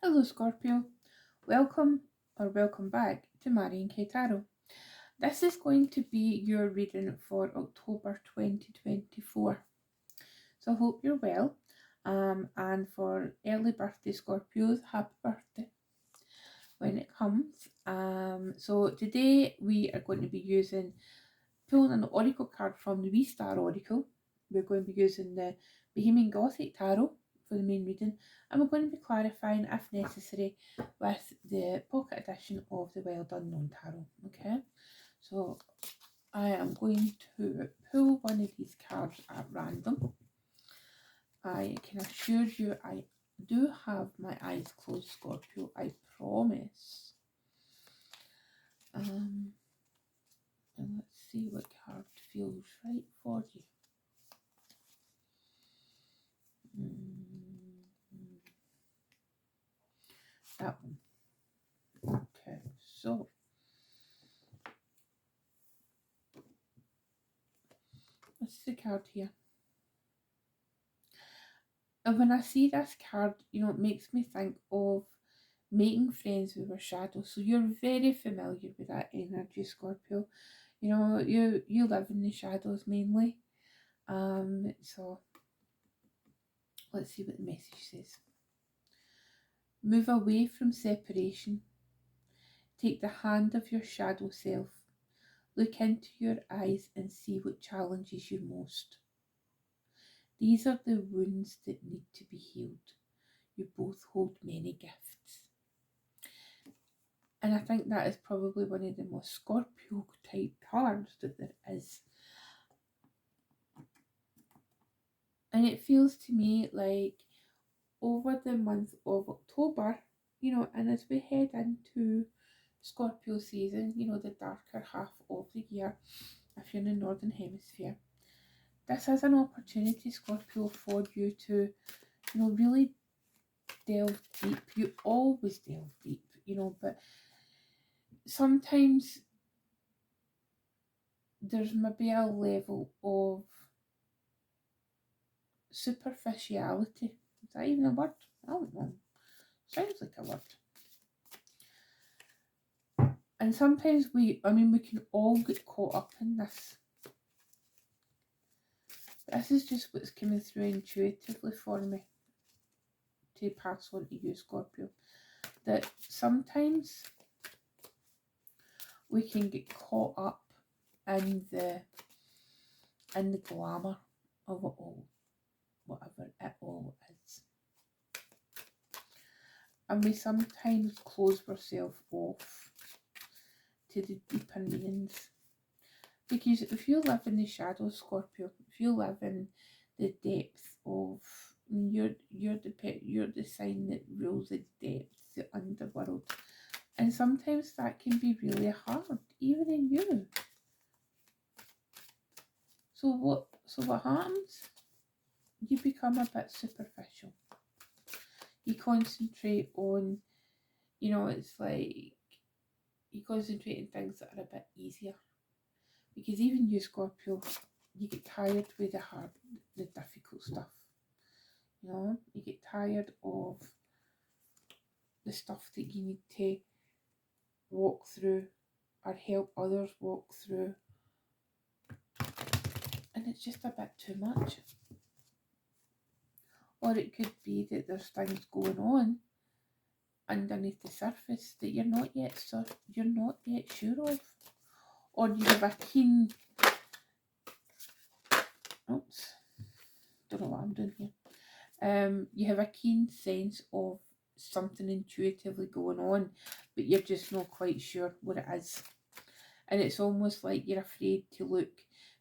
Hello Scorpio, welcome back to Marion K Tarot. This is going to be your reading for October 2024. So I hope you're well. And for early birthday Scorpios, happy birthday when it comes. So today we are going to be pulling an oracle card from the V-Star Oracle. We're going to be using the Bohemian Gothic Tarot for the main reading, and we're going to be clarifying, if necessary, with the pocket edition of the Well Done Known Tarot. Okay, so I am going to pull one of these cards at random. I can assure you I do have my eyes closed, Scorpio, I promise. And let's see what card feels right for you. That one. Okay, so what's the card here? And when I see this card, it makes me think of making friends with our shadow. So you're very familiar with that energy, Scorpio. You live in the shadows mainly. So let's see what the message says. Move away from separation. Take the hand of your shadow self. Look into your eyes and see what challenges you most. These are the wounds that need to be healed. You both hold many gifts. And I think that is probably one of the most Scorpio type cards that there is. And it feels to me like over the month of October, and as we head into Scorpio season, the darker half of the year, if you're in the Northern Hemisphere, this is an opportunity, Scorpio, for you to, really delve deep. You always delve deep, but sometimes there's maybe a level of superficiality. Is that even a word? I don't know. Sounds like a word. And sometimes we can all get caught up in this. This is just what's coming through intuitively for me to pass on to you, Scorpio. That sometimes we can get caught up in the glamour of it all, whatever it all is. And we sometimes close ourselves off to the deeper meanings. Because if you live in the shadows, Scorpio, if you live in the depth of, you're the sign that rules the depths, the underworld, and sometimes that can be really hard, even in you. So what happens? You become a bit superficial. You concentrate on, it's like you concentrate on things that are a bit easier. Because even you, Scorpio, you get tired with the difficult stuff. You get tired of the stuff that you need to walk through or help others walk through. And it's just a bit too much. Or it could be that there's things going on underneath the surface that you're not yet sure of. Or you have a keen, oops, don't know what I'm doing here. You have a keen sense of something intuitively going on, but you're just not quite sure what it is. And it's almost like you're afraid to look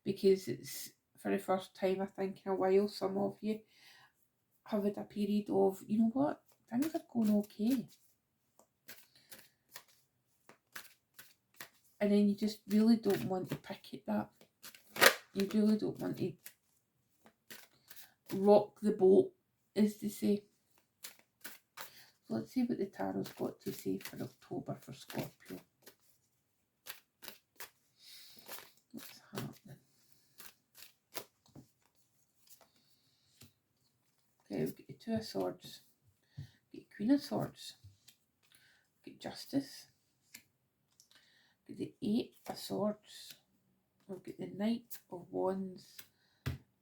because it's for the first time, I think, in a while, some of you have had a period of, you know what, things are going okay. And then you just really don't want to pick at that. You really don't want to rock the boat, as they say. So let's see what the tarot's got to say for October for Scorpio. What's happening? Okay, we've got the Two of Swords, we've Queen of Swords, we've got Justice, we've got the Eight of Swords, we've got the Knight of Wands,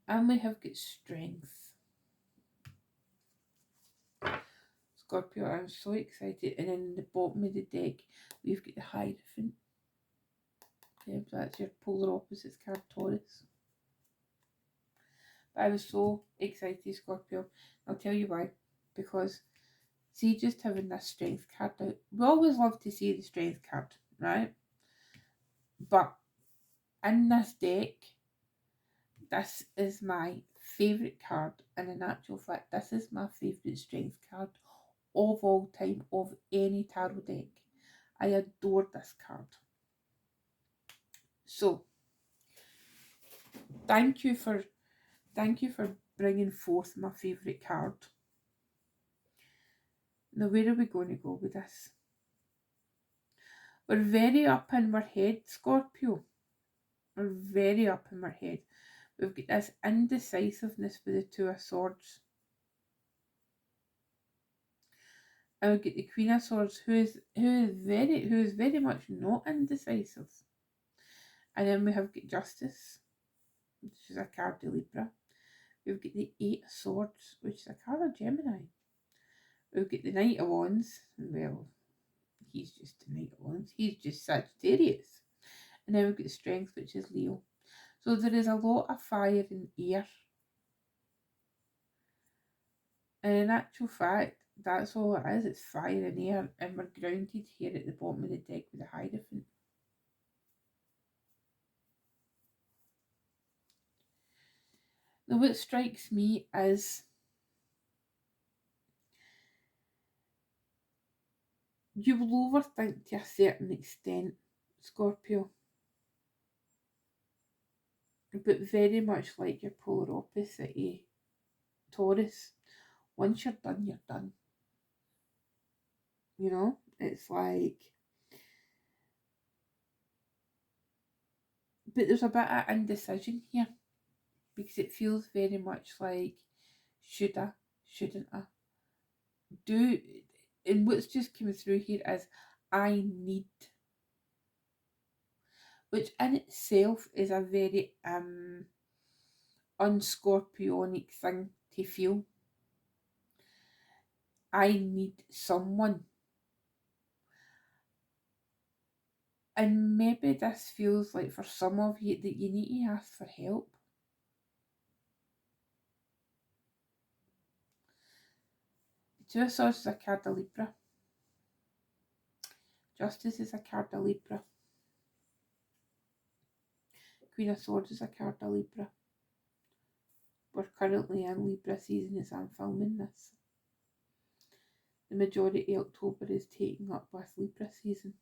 and we have got Strength. Scorpio, I'm so excited. And then in the bottom of the deck, we've got the Hierophant. Okay, so that's your polar opposites card, Taurus. But I was so excited, Scorpio. I'll tell you why. Because, see, just having this Strength card out, we always love to see the Strength card, right? But in this deck, this is my favourite card. And in actual fact, this is my favourite Strength card of all time, of any tarot deck. I adore this card. So, thank you for bringing forth my favourite card. Now, where are we going to go with this? We're very up in our head, Scorpio. We're very up in our head. We've got this indecisiveness with the Two of Swords. And we've got the Queen of Swords, who is very much not indecisive. And then we have got Justice, which is a card of Libra. We've got the Eight of Swords, which is a card of Gemini. We've got the Knight of Wands, and well, he's just the Knight of Wands. He's just Sagittarius. And then we've got the Strength, which is Leo. So there is a lot of fire and air. And in actual fact, that's all it is. It's fire and air. And we're grounded here at the bottom of the deck with the Hierophant. Now what strikes me is you will overthink to a certain extent, Scorpio. But very much like your polar opposite, Taurus. Once you're done, you're done. You know, it's like... But there's a bit of indecision here. Because it feels very much like, should I, shouldn't I? And what's just coming through here is, I need. Which in itself is a very unscorpionic thing to feel. I need someone. And maybe this feels like for some of you that you need to ask for help. Two of Swords is a card of Libra. Justice is a card of Libra. Queen of Swords is a card of Libra. We're currently in Libra season as I'm filming this. The majority of October is taken up with Libra season.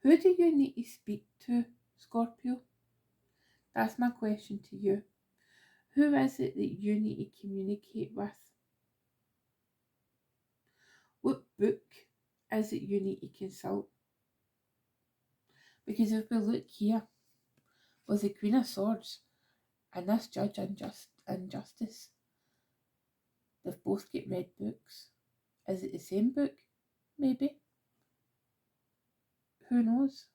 Who do you need to speak to, Scorpio? That's my question to you. Who is it that you need to communicate with? What book is it you need to consult? Because if we look here, with the Queen of Swords and this Judge and Justice, they've both got red books. Is it the same book? Maybe. Who knows?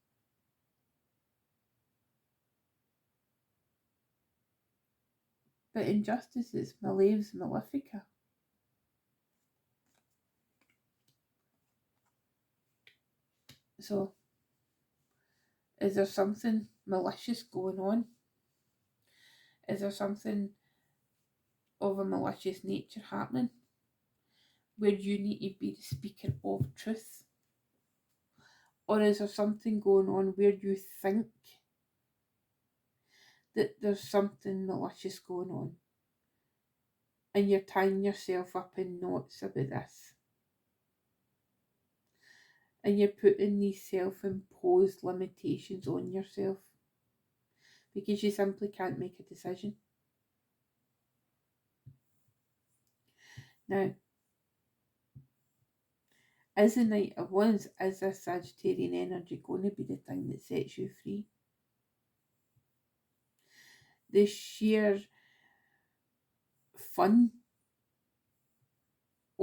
But in Justice, it's Malevol's Malefica. So, is there something malicious going on? Is there something of a malicious nature happening where you need to be the speaker of truth? Or is there something going on where you think that there's something malicious going on and you're tying yourself up in knots about this? And you're putting these self-imposed limitations on yourself because you simply can't make a decision. Now, is the Knight of Wands, is this Sagittarian energy going to be the thing that sets you free? The sheer fun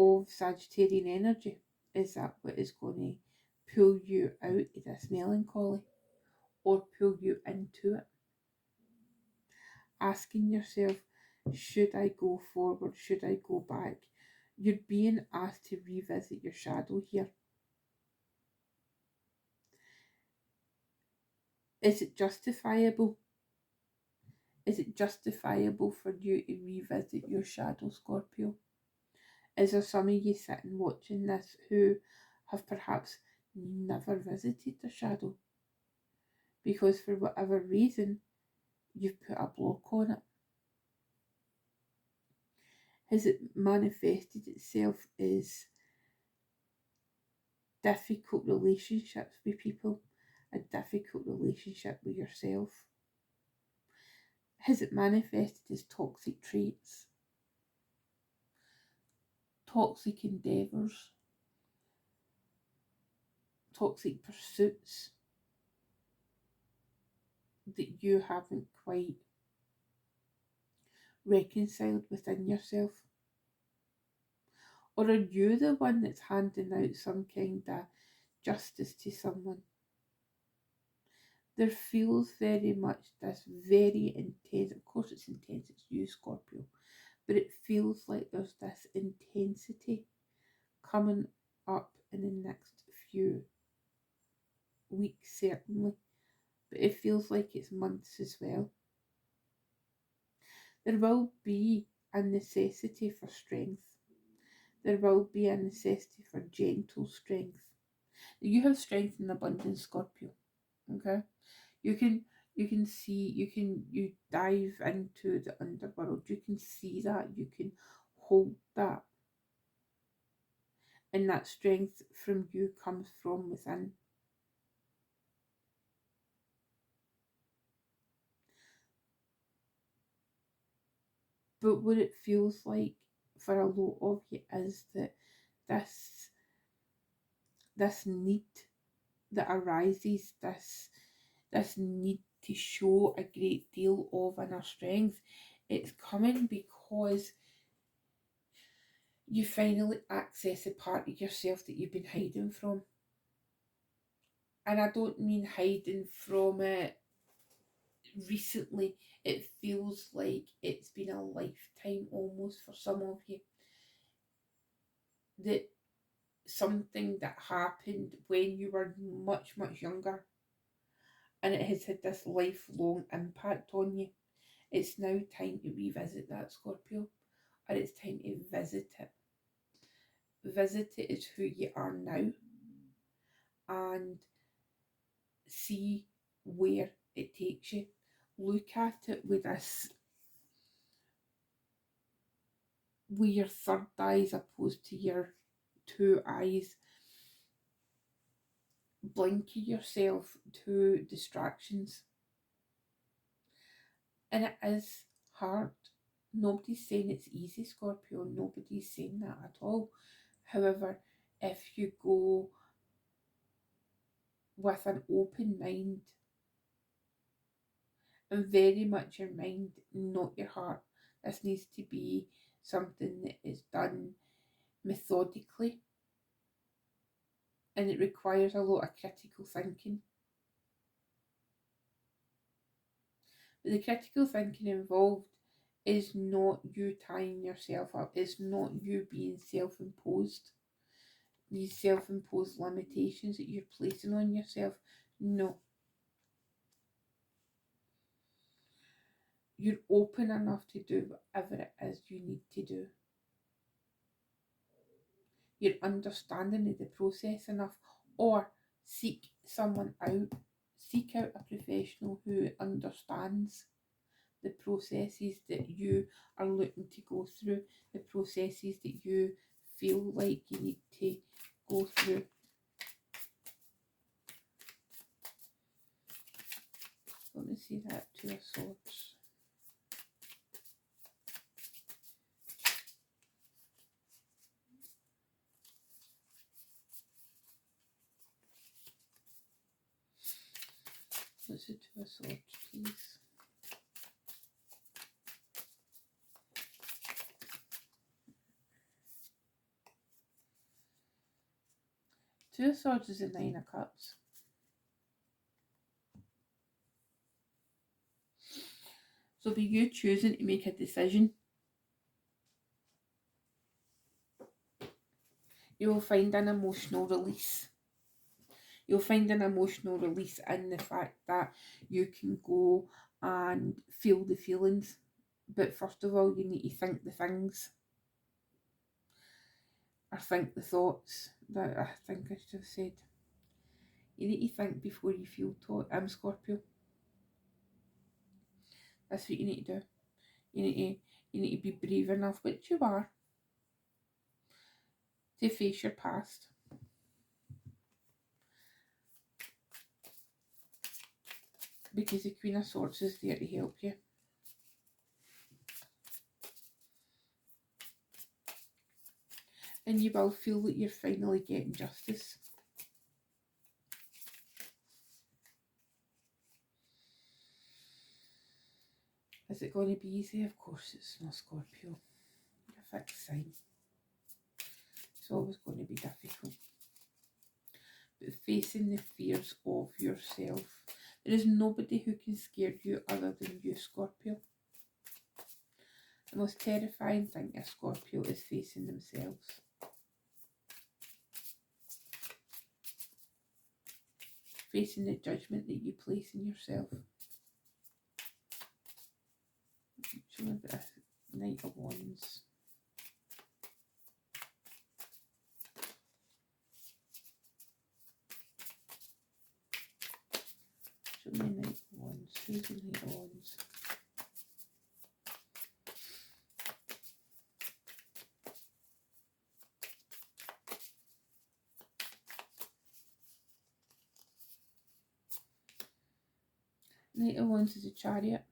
of Sagittarian energy. Is that what is going to pull you out of this melancholy or pull you into it? Asking yourself, should I go forward? Should I go back? You're being asked to revisit your shadow here. Is it justifiable? Is it justifiable for you to revisit your shadow, Scorpio? Is there some of you sitting watching this who have perhaps never visited their shadow? Because for whatever reason, you've put a block on it. Has it manifested itself as difficult relationships with people, a difficult relationship with yourself? Has it manifested as toxic traits, toxic endeavours, toxic pursuits that you haven't quite reconciled within yourself? Or are you the one that's handing out some kind of justice to someone? There feels very much this very intense, of course it's intense, it's you, Scorpio, but it feels like there's this intensity coming up in the next few weeks, certainly, but it feels like it's months as well. There will be a necessity for strength. There will be a necessity for gentle strength. You have strength in abundance, Scorpio. Okay? You dive into the underworld. You can see that. You can hold that. And that strength from you comes from within. But what it feels like for a lot of you is that this need that arises, this need to show a great deal of inner strength, it's coming because you finally access a part of yourself that you've been hiding from. And I don't mean hiding from it recently. It feels like it's been a lifetime almost for some of you. That something that happened when you were much, much younger, and it has had this lifelong impact on you. It's now time to revisit that, Scorpio, or it's time to visit it. Visit it as who you are now and see where it takes you. Look at it with your third eye as opposed to your two eyes. Blinker yourself to distractions. And it is hard. Nobody's saying it's easy, Scorpio. Nobody's saying that at all. However, if you go with an open mind, and very much your mind, not your heart, this needs to be something that is done methodically, and it requires a lot of critical thinking. But the critical thinking involved is not you tying yourself up, it's not you being self-imposed. These self-imposed limitations that you're placing on yourself, no. You're open enough to do whatever it is you need to do. You're understanding of the process enough, or seek someone out. Seek out a professional who understands the processes that you are looking to go through, the processes that you feel like you need to go through. Let me see that Two of Swords. What's the Two of Swords, please? Two of Swords is the Nine of Cups. So be you choosing to make a decision, you will find an emotional release. You'll find an emotional release in the fact that you can go and feel the feelings. But first of all, you need to think the things, or think the thoughts that I think I should have said. You need to think before you feel Scorpio. That's what you need to do. You need to be brave enough, which you are, to face your past. Because the Queen of Swords is there to help you. And you will feel that you're finally getting justice. Is it going to be easy? Of course it's not, Scorpio. You're a fixed sign. It's always going to be difficult. But facing the fears of yourself. There is nobody who can scare you other than you, Scorpio. The most terrifying thing a Scorpio is facing themselves. Facing the judgment that you place in yourself. Show me a bit of Knight of Wands. Show me Knight of Wands. Who's the Knight of Wands? Knight of Wands is a Chariot.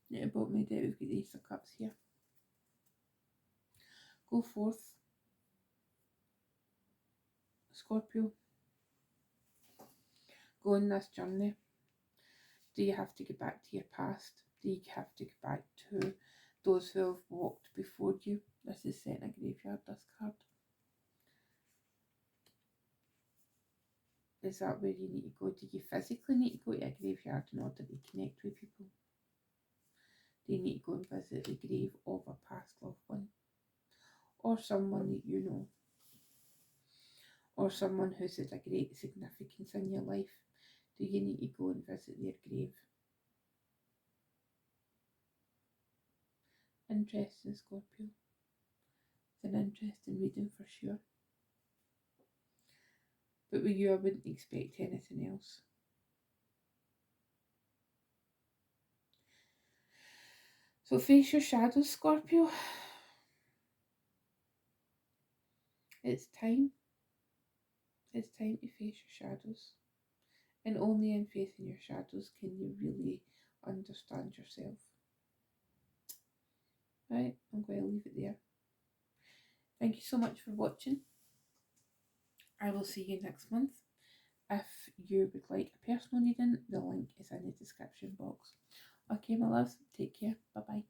Knight of Bottom, we've got the Ace of Cups here. Go forth, Scorpio. Go on this journey. Do you have to go back to your past? Do you have to go back to those who have walked before you? This is set in a graveyard, this card. Is that where you need to go? Do you physically need to go to a graveyard in order to connect with people? Do you need to go and visit the grave of a past loved one? Or someone that you know? Or someone who's had a great significance in your life? Do you need to go and visit their grave? Interesting, Scorpio. It's an interesting reading for sure. But with you, I wouldn't expect anything else. So face your shadows, Scorpio. It's time. It's time to face your shadows. And only in facing your shadows can you really understand yourself. Right, I'm going to leave it there. Thank you so much for watching. I will see you next month. If you would like a personal reading, the link is in the description box. Okay, my loves, take care. Bye-bye.